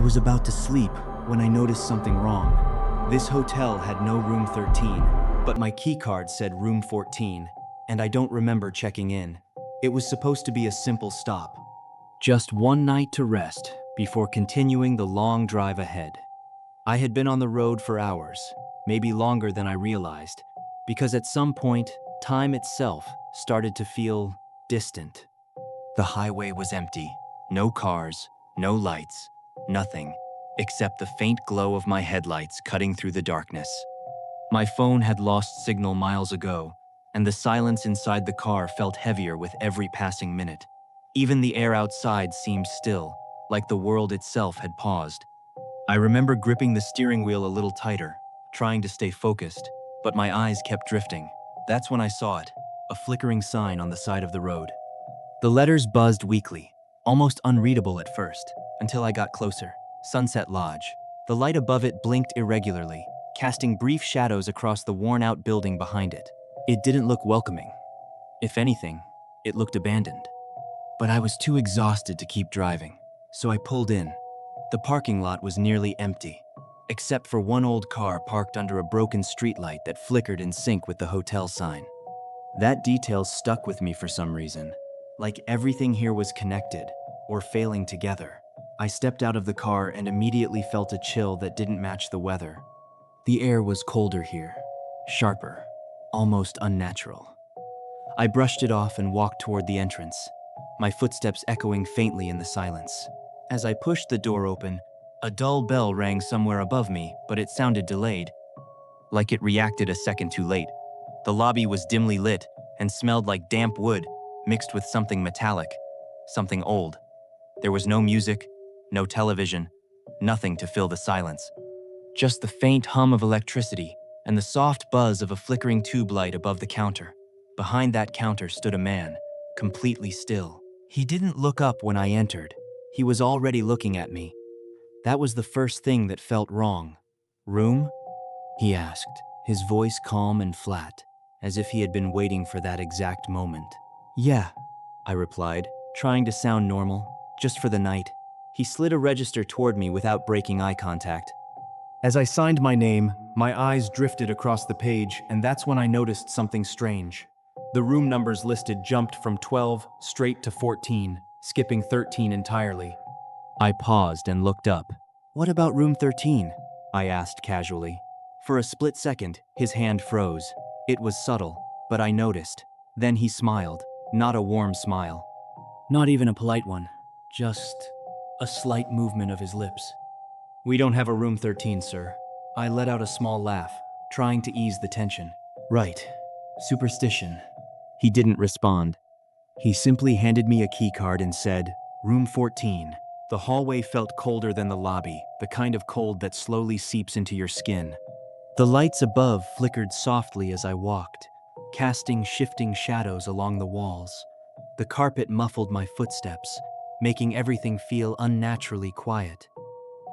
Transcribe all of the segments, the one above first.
was about to sleep when I noticed something wrong. This hotel had no room 13, but my keycard said room 14, and I don't remember checking in. It was supposed to be a simple stop. Just one night to rest before continuing the long drive ahead. I had been on the road for hours, maybe longer than I realized, because at some point, time itself started to feel distant. The highway was empty. No cars, no lights, nothing, except the faint glow of my headlights cutting through the darkness. My phone had lost signal miles ago, and the silence inside the car felt heavier with every passing minute. Even the air outside seemed still, like the world itself had paused. I remember gripping the steering wheel a little tighter, trying to stay focused, but my eyes kept drifting. That's when I saw it, a flickering sign on the side of the road. The letters buzzed weakly, almost unreadable at first, until I got closer. Sunset Lodge. The light above it blinked irregularly, casting brief shadows across the worn-out building behind it. It didn't look welcoming. If anything, it looked abandoned. But I was too exhausted to keep driving, so I pulled in. The parking lot was nearly empty, except for one old car parked under a broken streetlight that flickered in sync with the hotel sign. That detail stuck with me for some reason, like everything here was connected, or failing together. I stepped out of the car and immediately felt a chill that didn't match the weather. The air was colder here, sharper, almost unnatural. I brushed it off and walked toward the entrance, my footsteps echoing faintly in the silence. As I pushed the door open, a dull bell rang somewhere above me, but it sounded delayed, like it reacted a second too late. The lobby was dimly lit and smelled like damp wood mixed with something metallic, something old. There was no music, no television, nothing to fill the silence. Just the faint hum of electricity and the soft buzz of a flickering tube light above the counter. Behind that counter stood a man, completely still. He didn't look up when I entered. He was already looking at me. That was the first thing that felt wrong. "Room?" he asked, his voice calm and flat, as if he had been waiting for that exact moment. "Yeah," I replied, trying to sound normal, just for the night. He slid a register toward me without breaking eye contact. As I signed my name, my eyes drifted across the page, and that's when I noticed something strange. The room numbers listed jumped from 12 straight to 14, skipping 13 entirely. I paused and looked up. "What about room 13?" I asked casually. For a split second, his hand froze. It was subtle, but I noticed. Then he smiled, not a warm smile. Not even a polite one, just a slight movement of his lips. "We don't have a room 13, sir." I let out a small laugh, trying to ease the tension. "Right. Superstition." He didn't respond. He simply handed me a key card and said, "Room 14." The hallway felt colder than the lobby, the kind of cold that slowly seeps into your skin. The lights above flickered softly as I walked, casting shifting shadows along the walls. The carpet muffled my footsteps, making everything feel unnaturally quiet.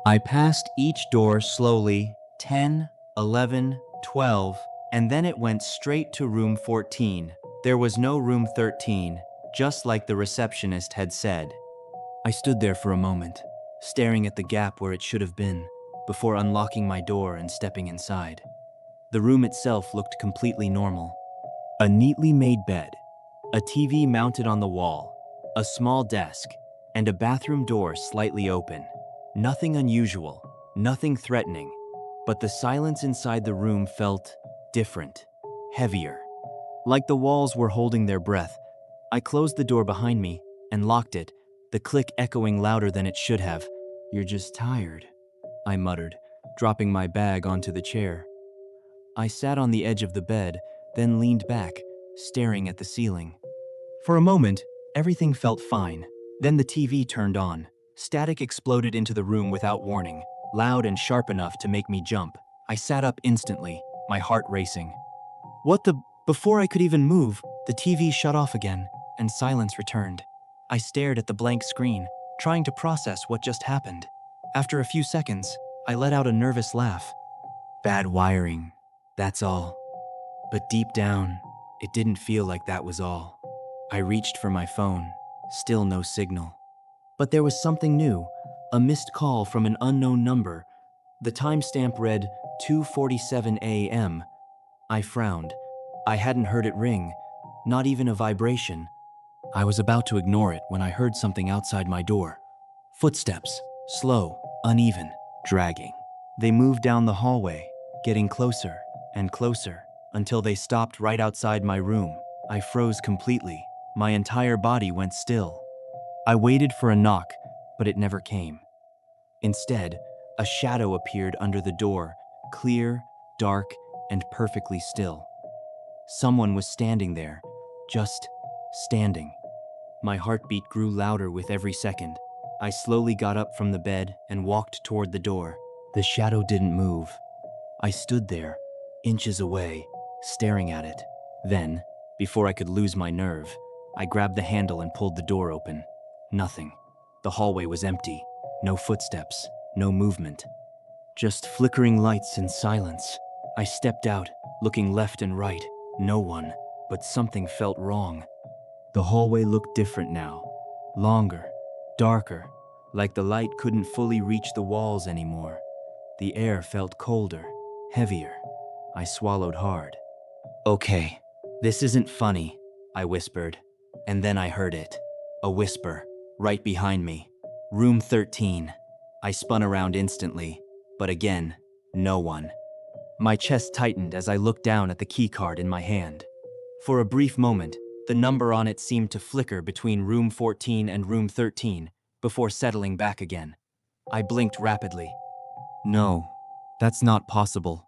I passed each door slowly, 10, 11, 12, and then it went straight to room 14. There was no room 13, just like the receptionist had said. I stood there for a moment, staring at the gap where it should have been, before unlocking my door and stepping inside. The room itself looked completely normal. A neatly made bed, a TV mounted on the wall, a small desk, and a bathroom door slightly open. Nothing unusual, nothing threatening, but the silence inside the room felt different, heavier. Like the walls were holding their breath. I closed the door behind me and locked it, the click echoing louder than it should have. "You're just tired," I muttered, dropping my bag onto the chair. I sat on the edge of the bed, then leaned back, staring at the ceiling. For a moment, everything felt fine. Then the TV turned on. Static exploded into the room without warning, loud and sharp enough to make me jump. I sat up instantly, my heart racing. "What the—" Before I could even move, the TV shut off again, and silence returned. I stared at the blank screen, trying to process what just happened. After a few seconds, I let out a nervous laugh. Bad wiring, that's all. But deep down, it didn't feel like that was all. I reached for my phone, still no signal. But there was something new, A missed call from an unknown number. The timestamp read 2:47 a.m. I frowned. I hadn't heard it ring, not even a vibration. I was about to ignore it when I heard something outside my door. Footsteps, slow, uneven, dragging. They moved down the hallway, getting closer and closer, until they stopped right outside my room. I froze completely. My entire body went still. I waited for a knock, but it never came. Instead, a shadow appeared under the door, clear, dark, and perfectly still. Someone was standing there, just standing. My heartbeat grew louder with every second. I slowly got up from the bed and walked toward the door. The shadow didn't move. I stood there, inches away, staring at it. Then, before I could lose my nerve, I grabbed the handle and pulled the door open. Nothing. The hallway was empty. No footsteps, no movement. Just flickering lights and silence. I stepped out, looking left and right. No one, but something felt wrong. The hallway looked different now. Longer, darker, like the light couldn't fully reach the walls anymore. The air felt colder, heavier. I swallowed hard. "Okay, this isn't funny," I whispered. And then I heard it. A whisper, right behind me. "Room 13. I spun around instantly, but again, no one. My chest tightened as I looked down at the keycard in my hand. For a brief moment, the number on it seemed to flicker between room 14 and room 13 before settling back again. I blinked rapidly. No, that's not possible.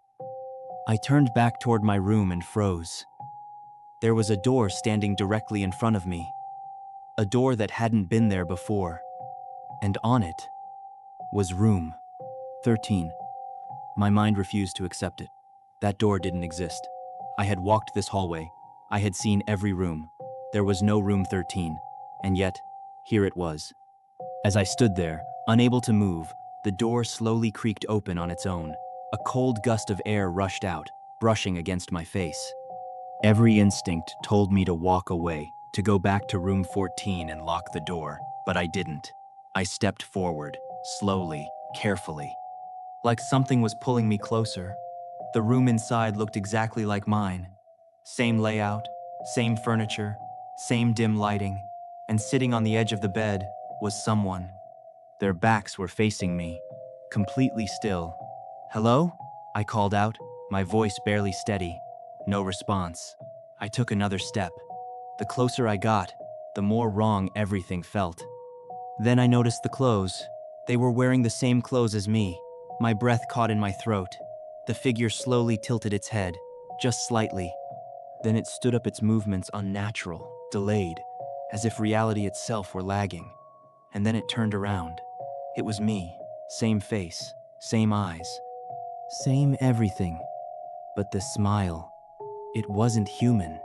I turned back toward my room and froze. There was a door standing directly in front of me. A door that hadn't been there before. And on it was room 13. My mind refused to accept it. That door didn't exist. I had walked this hallway. I had seen every room. There was no room 13. And yet, here it was. As I stood there, unable to move, the door slowly creaked open on its own. A cold gust of air rushed out, brushing against my face. Every instinct told me to walk away, to go back to room 14 and lock the door, but I didn't. I stepped forward, slowly, carefully. Like something was pulling me closer. The room inside looked exactly like mine. Same layout, same furniture, same dim lighting, and sitting on the edge of the bed was someone. Their backs were facing me, completely still. "Hello?" I called out, my voice barely steady. No response. I took another step. The closer I got, the more wrong everything felt. Then I noticed the clothes. They were wearing the same clothes as me. My breath caught in my throat. The figure slowly tilted its head, just slightly. Then it stood up, its movements unnatural, delayed, as if reality itself were lagging. And then it turned around. It was me. Same face, same eyes, same everything. But the smile, it wasn't human.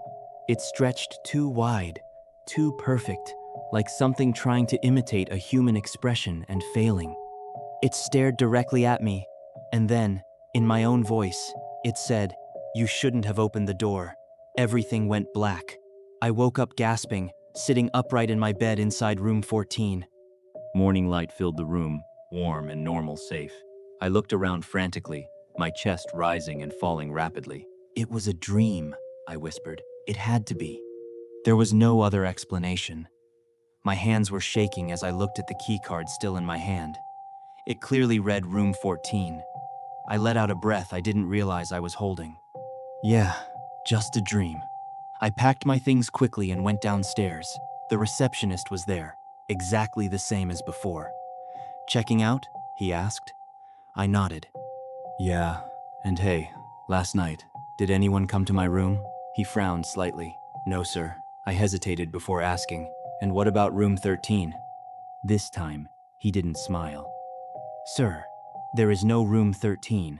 It stretched too wide, too perfect, like something trying to imitate a human expression and failing. It stared directly at me, and then, in my own voice, it said, "You shouldn't have opened the door." Everything went black. I woke up gasping, sitting upright in my bed inside room 14. Morning light filled the room, warm and normal safe. I looked around frantically, my chest rising and falling rapidly. "It was a dream," I whispered. "It had to be." There was no other explanation. My hands were shaking as I looked at the keycard still in my hand. It clearly read room 14. I let out a breath I didn't realize I was holding. Yeah, just a dream. I packed my things quickly and went downstairs. The receptionist was there, exactly the same as before. "Checking out?" he asked. I nodded. "Yeah, and hey, last night, did anyone come to my room?" He frowned slightly. "No, sir." I hesitated before asking, "And what about room 13? This time, he didn't smile. "Sir, there is no room 13.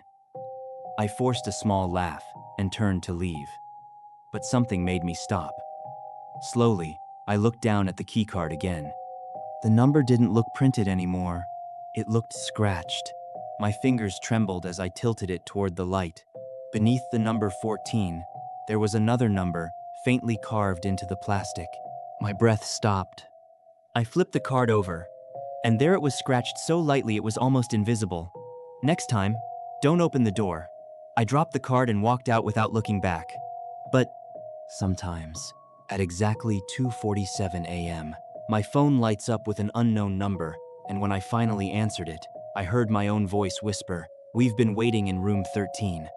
I forced a small laugh and turned to leave. But something made me stop. Slowly, I looked down at the keycard again. The number didn't look printed anymore. It looked scratched. My fingers trembled as I tilted it toward the light. Beneath the number 14, there was another number faintly carved into the plastic. My breath stopped. I flipped the card over. And there it was, scratched so lightly it was almost invisible. Next time, don't open the door. I dropped the card and walked out without looking back. But sometimes, at exactly 2:47 a.m., my phone lights up with an unknown number, and when I finally answered it, I heard my own voice whisper, "We've been waiting in room 13."